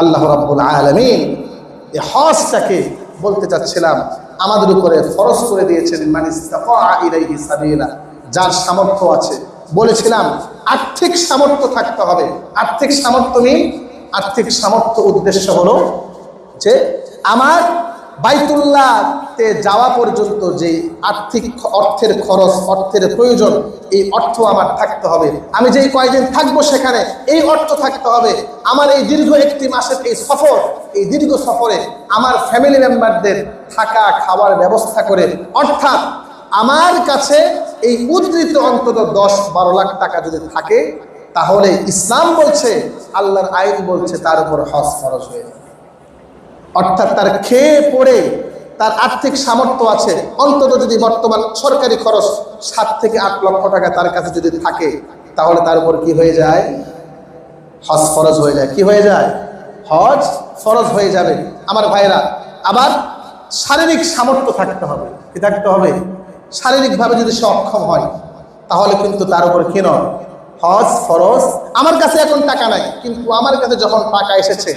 আল্লাহ রাব্বুল আলামিন এই হজটাকে বলতে চাচ্ছিলাম আমাদের উপরে ফরজ করে দিয়েছেন মান ইসতাতা ইলাইহি সাবিলা, যার সামর্থ্য আছে। বলেছিলাম আর্থিক সামর্থ্য থাকতে হবে। আর্থিক সামর্থ্য নেই, আর্থিক সামর্থ্য উদ্দেশ্য হলো যে আমার বাইতুল্লাহতে যাওয়া পর্যন্ত যে আর্থিক অর্থের খরচ, অর্থের প্রয়োজন, এই অর্থ আমার থাকতে হবে। আমি যেই কয়দিন থাকবো সেখানে এই অর্থ থাকতে হবে। আমার এই দীর্ঘ একটি মাসের এই সফর, এই দীর্ঘ সফরে আমার ফ্যামিলি মেম্বারদের থাকা খাওয়ার ব্যবস্থা করে, অর্থাৎ আমার কাছে এই উদ্ধৃত অন্তত 10-12 লাখ টাকা যদি থাকে, তাহলে ইসলাম বলছে, আল্লাহর আইন বলছে তার উপর হজ ফরজ হয়ে যাবে। অর্থাৎ তার খেয়ে পড়ে তার আর্থিক সামর্থ্য আছে, অন্তত যদি বর্তমান সরকারি খরচ 7 থেকে 8 লক্ষ টাকা তার কাছে যদি থাকে, তাহলে তার উপর কি হয়ে যায়? হজ ফরজ হয়ে যায়। কি হয়ে যায়? হজ ফরজ হয়ে যাবে। আমার ভাইরা, আবার শারীরিক সামর্থ্য থাকতে হবে। কি থাকতে হবে? শারীরিকভাবে যদি সে অক্ষম হয়, তাহলে কিন্তু তার উপর কি নয়? হজ ফরজ। আমার কাছে এখন টাকা নাই, কিন্তু আমার কাছে যখন টাকা এসেছে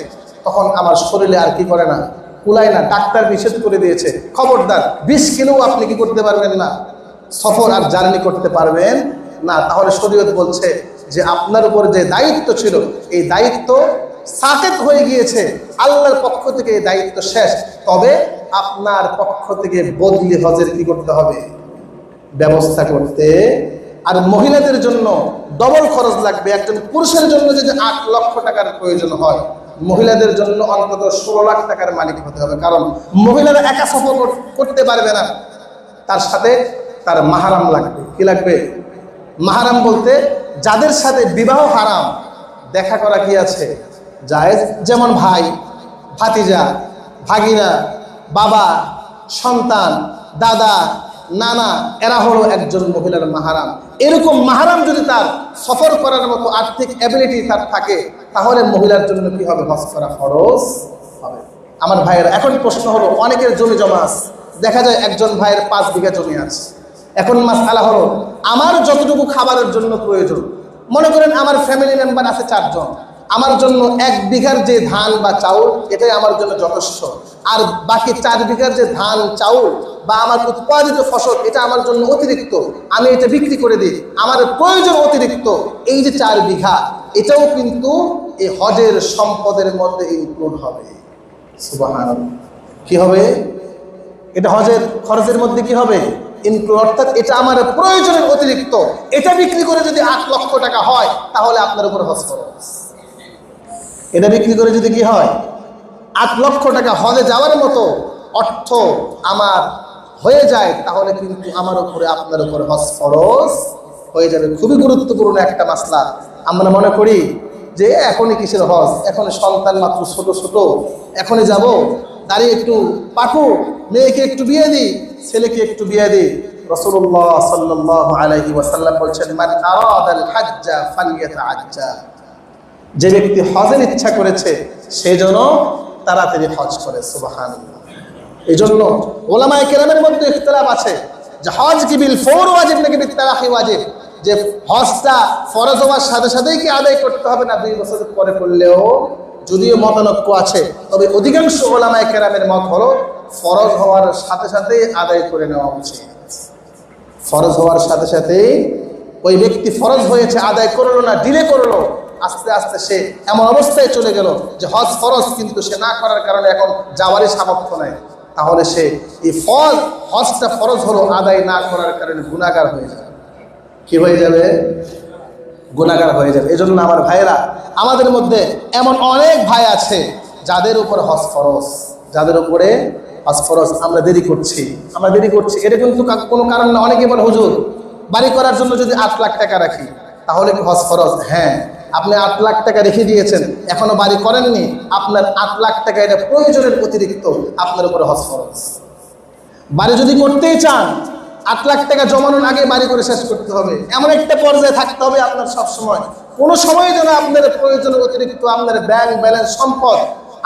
তখন আমার শরীরে আর কি করে না, কুলায় না, ডাক্তার নিষেধ করে দিয়েছে, খবরদার 20 কিলো আপনি কি করতে পারবেন না, সফর আর জার্নি করতে পারবেন না। তাহলে শরীয়ত বলছে যে আপনার উপর যে দায়িত্ব ছিল, এই দায়িত্ব সাকেত হয়ে গিয়েছে, আল্লাহর পক্ষ থেকে এই দায়িত্ব শেষ। তবে আপনার পক্ষ থেকে বদলি হজের কি করতে হবে? ব্যবস্থা করতে। আর মহিলাদের জন্য ডবল খরচ লাগবে। একজন পুরুষের জন্য যদি 8 লক্ষ টাকার প্রয়োজন হয়, মহিলাদের জন্য অন্তত 16 লাখ টাকার মালিক হতে হবে। কারণ মহিলারা একা সফর করতে পারবে না, তার সাথে তার মাহারাম লাগবে। কি লাগবে? মাহারাম বলতে যাদের সাথে বিবাহ হারাম, দেখা করা কি আছে? জায়েজ। যেমন ভাই, ভাতিজা, ভাগিনা, বাবা, সন্তান, দাদা, নানা, এরা হলো একজন মহিলার মাহারাম। এরকম মাহারাম যদি তার সফর করার মতো আর্থিক অ্যাবিলিটি তার থাকে, তাহলে মহিলার জন্য কি হবে? হজ করা ফরজ হবে। আমার ভাইয়েরা, এখন প্রশ্ন হলো, অনেকের জমি জমা আছে, দেখা যায় একজন ভাইয়ের 5 বিঘা জমি আছে। এখন মাসআলা হলো, আমার যতটুকু খাবারের জন্য প্রয়োজন, মনে করেন আমার ফ্যামিলি মেম্বার আছে 4 জন, আমার জন্য 1 বিঘার যে ধান বা চাউল, এটাই আমার জন্য যথেষ্ট। আর বাকি 4 বিঘার যে ধান, চাউল বা আমার উৎপাদিত ফসল, এটা আমার জন্য অতিরিক্ত, আমি এটা বিক্রি করে দিই, আমার প্রয়োজন অতিরিক্ত। এই যে 4 বিঘা, এটাও কিন্তু এই হজের সম্পদের মধ্যে ইনক্লুড হবে। সুবহানাল্লাহ। কি হবে? এটা হজের খরচের মধ্যে কি হবে? ইনক্লুড। অর্থাৎ এটা আমার প্রয়োজনের অতিরিক্ত, এটা বিক্রি করে যদি 8 লক্ষ টাকা হয়, তাহলে আপনার উপর হজ ফরজ। এটা বিক্রি করে যদি কি হয়? 8 লক্ষ টাকা হজে যাওয়ার মতো অর্থ আমার হয়ে যায়, তাহলে কিন্তু আমার উপরে, আপনার উপরে হজ ফরজ হয়ে যাবে। খুবই গুরুত্বপূর্ণ একটা মাসলা। আমরা মনে করি যে এখনই কিসের হজ, এখন সন্তান মাত্র ছোট ছোট, এখনই যাব, দাঁড়িয়ে একটু পাকু, মেয়েকে একটু বিয়ে দিই, ছেলেকে একটু বিয়ে দিই। রাসূলুল্লাহ সাল্লাল্লাহু আলাইহি ওয়াসাল্লাম বলছেন, মান আরাদাল হাজ্জা ফালইয়াতাআজ্জা, যে ব্যক্তি হজের ইচ্ছা করেছে সে যেন তাড়াতাড়ি হজ করে। সুবহানাল্লাহ। এই জন্য ওলামায়ে কেরামের মধ্যে ইখতিলাফ আছে যে হজ কি বিল ফৌর ওয়াজিব নাকি বিল তারাখি ওয়াজিব, যে হজটা ফরজ হওয়ার সাথে সাথেই কি আদায় করতে হবে না 2 বছর পরে করলেও, যদিও মতানৈক্য আছে, তবে অধিকাংশ ওলামায়ে কেরামের মত হলো ফরজ হওয়ার সাথে সাথেই আদায় করে নেওয়া উচিত। ফরজ হওয়ার সাথে সাথেই ওই ব্যক্তি ফরজ হয়েছে আদায় করলো না, ডিলে করলো, আস্তে আস্তে সে এমন অবস্থায় চলে গেল যে হজ ফরজ, কিন্তু সে না করার কারণে এখন যাওয়ারই সামর্থ্য নাই, তাহলে সে এই হজটা ফরজ হলো, আদায় না করার কারণে গুনাহগার হয়ে যাবে। কি হয়ে যাবে? গুনাহগার হয়ে যাবে। এই জন্য আমার ভাইয়েরা, আমাদের মধ্যে এমন অনেক ভাই আছে যাদের উপর হজ ফরজ, যাদের উপরে হজ ফরজ, আমরা দেরি করছি। এটা কিন্তু কোনো কারণ না। অনেকে বলে, হুজুর বাড়ি করার জন্য যদি 8 লাখ টাকা রাখি, তাহলে কি হজ ফরজ? হ্যাঁ, আপনি 8 লাখ টাকা রেখে দিয়েছেন, এখনো বাড়ি করেননি, আপনার 8 লাখ টাকা এটা প্রয়োজনের অতিরিক্ত, আপনার উপরে হজ ফরজ। বাড়ি যদি করতেই চান, 8 লাখ টাকা জমানোর আগে বাড়ি করে শেষ করতে হবে। এমন একটা পর্যায়ে থাকতে হবে আপনার সবসময়, কোনো সময় যেন আপনার প্রয়োজনের অতিরিক্ত আপনার ব্যাংক ব্যালেন্স সম্পদ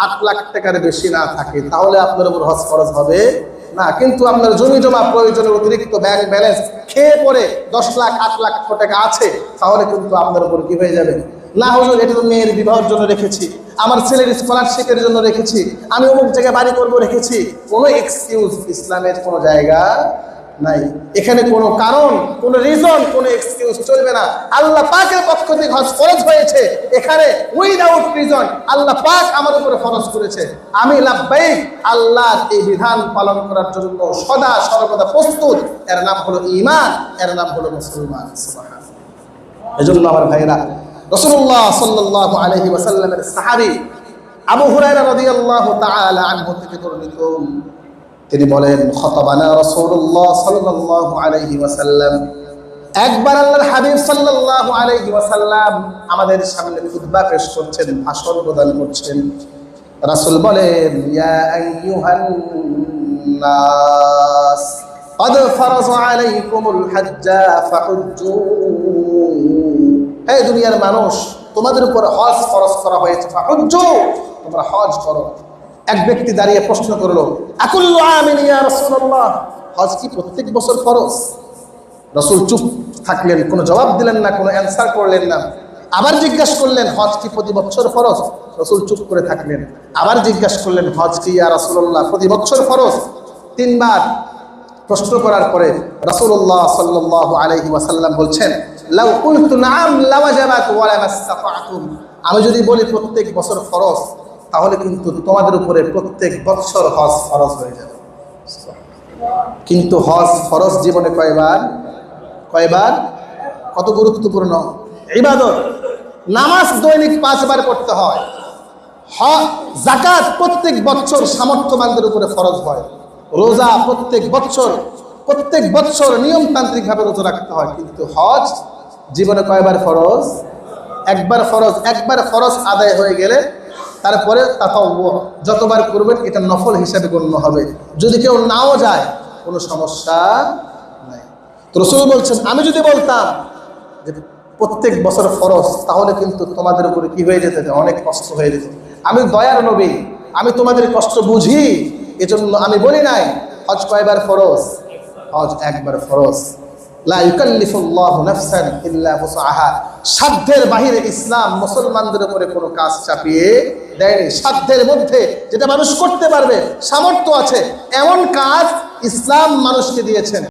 8 লাখ টাকার বেশি না থাকে, তাহলে আপনার উপর হজ ফরজ হবে না। কিন্তু আপনার জমি জমা, প্রয়োজনের অতিরিক্ত ব্যাংক ব্যালেন্স খেয়ে পরে 10 লাখ 8 লাখ টাকা আছে, তাহলে কিন্তু আপনার উপর কি হয়ে যাবে? না হুজুর এটা তো মেয়ের বিবাহের জন্য রেখেছি, আমার ছেলের স্কলারশিপের জন্য রেখেছি, আমি অমুক জায়গায় বাড়ি করবো রেখেছি। কোনো এক্সকিউজ ইসলামের কোনো জায়গা নাই। এখানে কোনো কারণ, কোনো রিজন, কোনো এক্সকিউজ চলবে না। আল্লাহ পাকের পক্ষ থেকে হজ ফরজ হয়েছে, এখানে উইদাউট রিজন আল্লাহ পাক আমার উপরে ফরজ করেছে, আমি লাব্বাইক আল্লাহর এই বিধান পালন করার জন্য সদা সর্বদা প্রস্তুত। এর নাম হলো ঈমান, এর নাম হলো মুসলমান। সুবহানাল্লাহ। এজন্য আমার ভাইরা, রাসূলুল্লাহ সাল্লাল্লাহু আলাইহি ওয়াসাল্লামের সাহাবী আবু হুরায়রা রাদিয়াল্লাহু তাআলা আনহু থেকে বর্ণিত, তিনি বলেন, খতবানা রাসূলুল্লাহ সাল্লাল্লাহু আলাইহি ওয়াসাল্লাম, একবার আল্লাহর হাবিব সাল্লাল্লাহু আলাইহি ওয়াসাল্লাম আমাদের সামনে খুতবা পেশ করছেন, ভাষণ প্রদান করছেন। রাসূল বলেন, ইয়া আইয়ুহান নাস قد فرض عليكم الحج فحجوا, হে দুনিয়ার মানুষ, তোমাদের উপর হজ ফরজ করা হয়েছে, ফাহুজ্জু, তোমরা হজ করো। এক ব্যক্তি দাঁড়িয়ে প্রশ্ন করলো, আকুল্লু আমিন ইয়া রাসূলুল্লাহ, হজ কি প্রত্যেক বছর ফরজ? রাসূল চুপ থাকলেন, কোনো জবাব দিলেন না, কোনো অ্যানসার করলেন না। আবার জিজ্ঞাসা করলেন, হজ কি প্রতি বছর ফরজ? রাসূল চুপ করে থাকলেন। আবার জিজ্ঞাসা করলেন, হজ কি ইয়া রাসূলুল্লাহ প্রতি বছর ফরজ? তিনবার প্রশ্ন করার পরে রাসূলুল্লাহ সাল্লাল্লাহু আলাইহি ওয়াসাল্লাম বলছেন, লাউ কুলতু নাআম লাওয়াজাবাত ওয়া লামাসতাতা'তুম, আমি যদি বলি প্রত্যেক বছর ফরজ, তাহলে কিন্তু তোমাদের উপরে প্রত্যেক বছর হজ ফরজ হয়ে যাবে। কিন্তু হজ ফরজ জীবনে কয়বার? কয়বার? কত গুরুত্বপূর্ণ ইবাদত। নামাজ দৈনিক 5 বার পড়তে হয়। যাকাত প্রত্যেক বছর সামর্থ্যবানদের উপরে ফরজ হয়। রোজা প্রত্যেক বছর নিয়মতান্ত্রিক ভাবে রোজা রাখতে হয়। কিন্তু হজ জীবনে কয়বার ফরজ? একবার ফরজ। একবার ফরজ আদায় হয়ে গেলে তারপরে তাতাওয়ু যতবার করবেন এটা নফল হিসাবে গণ্য হবে। যদি কেউ নাও যায় কোনো সমস্যা নাই। তো রাসূল বলছেন, আমি যদি বলতাম যে প্রত্যেক বছর ফরজ, তাহলে কিন্তু তোমাদের উপরে কি হয়ে যেত? অনেক কষ্ট হয়ে যেত। আমি দয়ার নবী, আমি তোমাদের কষ্ট বুঝি, এজন্য আমি বলি নাই। হজ কয়বার ফরজ? হজ একবার ফরজ। লা ইউকাল্লিফুল্লাহু নাফসান ইল্লা উসআহা, সাধ্যের বাহিরে ইসলাম মুসলমানদের উপরে কোনো কাজ চাপিয়ে দেয়নি। সাধ্যের মধ্যে যেটা মানুষ করতে পারবে, সামর্থ্য আছে, এমন কাজ ইসলাম মানুষকে দিয়েছেন।